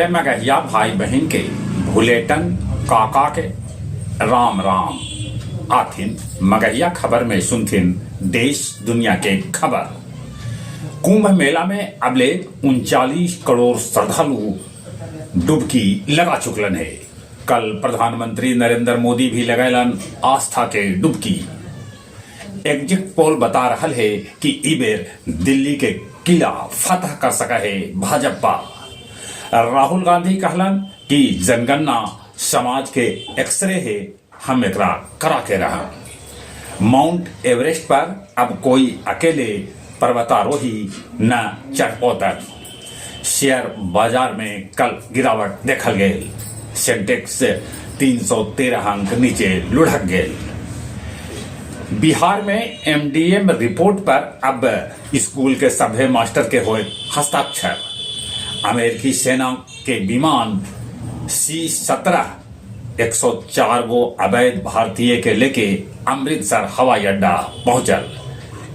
मगहिया भाई बहन के भुलेटन काका के राम राम आथिन मगहिया खबर में सुनथिन देश दुनिया के खबर। कुंभ मेला में अबले 39 करोड़ श्रद्धालु डुबकी लगा चुकलन है। कल प्रधानमंत्री नरेंद्र मोदी भी लगैलन आस्था के डुबकी। एग्जिट पोल बता रहा है कि ई बेर दिल्ली के किला फतह कर सका है भाजपा। राहुल गांधी कहलन कि जनगणना समाज के एक्सरे है, हम एकरा करा के रहा। माउंट एवरेस्ट पर अब कोई अकेले पर्वतारोही न चढ़ पौतक। शेयर बाजार में कल गिरावट देखल गेल। सेंसेक्स 313 अंक नीचे लुढ़क गेल। बिहार में एमडीएम रिपोर्ट पर अब स्कूल के सभ्य मास्टर के हुए हस्ताक्षर। अमेरिकी सेना के विमान C-17 104 गो अवैध भारतीय के लेके अमृतसर हवाई अड्डा पहुंचल।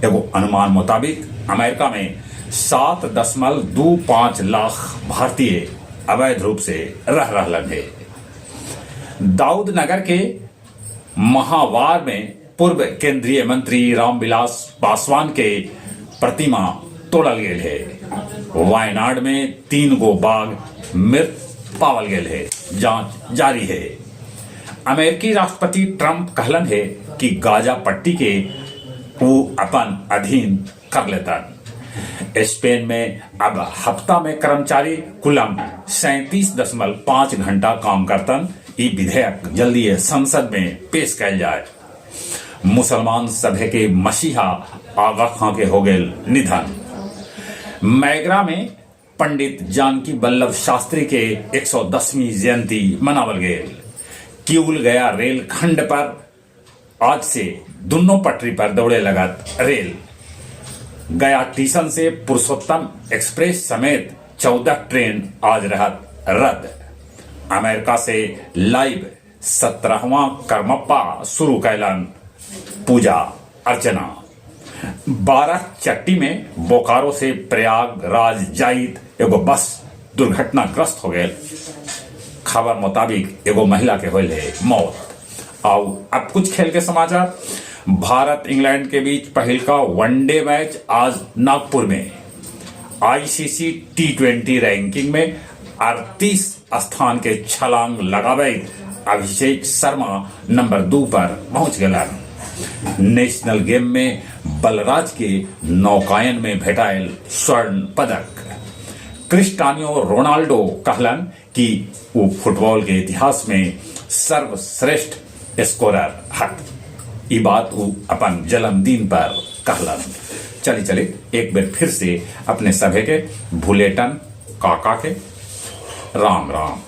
एगो अनुमान मुताबिक अमेरिका में 7.25 लाख भारतीय अवैध रूप से रह रहलन है। दाऊदनगर के महावार में पूर्व केंद्रीय मंत्री रामविलास पासवान के प्रतिमा तोड़ल गेल है। वायनाड में 3 गो बाघ मृत पावल गेल है। जांच जारी है। अमेरिकी राष्ट्रपति ट्रंप कहलन है कि गाजा पट्टी के वो अपन अधीन कर लेतन। स्पेन में अब हफ्ता में कर्मचारी कुलम 37.5 घंटा काम करतन। ये विधेयक जल्दी संसद में पेश कैल जाए। मुसलमान सभ्य के मसीहा आगा खां के हो गेल निधन। मैगरा में पंडित जानकी वल्लभ शास्त्री के 110वीं जयंती मनावल गेल। किउल गया रेल खंड पर आज से दोनों पटरी पर दौड़े लगत रेल। गया स्टेशन से पुरुषोत्तम एक्सप्रेस समेत 14 ट्रेन आज रहत रद्द। अमेरिका से लाइव 17वां कर्मप्पा शुरू कैलन पूजा अर्चना। 12 चट्टी में बोकारो से प्रयागराज जाइत एगो बस दुर्घटनाग्रस्त हो गए। खबर मुताबिक एगो महिला के होल है मौत। आओ अब कुछ खेल के समाचार। भारत इंग्लैंड के बीच पहल का वनडे मैच आज नागपुर में। आईसीसी T20 रैंकिंग में 38 स्थान के छलांग लगावे अभिषेक शर्मा नंबर 2 पर पहुंच गया। नेशनल गेम में बलराज के नौकायन में भेटायल स्वर्ण पदक। क्रिस्टियानो रोनाल्डो कहलन कि वो फुटबॉल के इतिहास में सर्वश्रेष्ठ स्कोरर हक। ये बात वो अपन जन्मदिन पर कहलन। चली एक बार फिर से अपने सभे के भुलेटन काका के राम राम।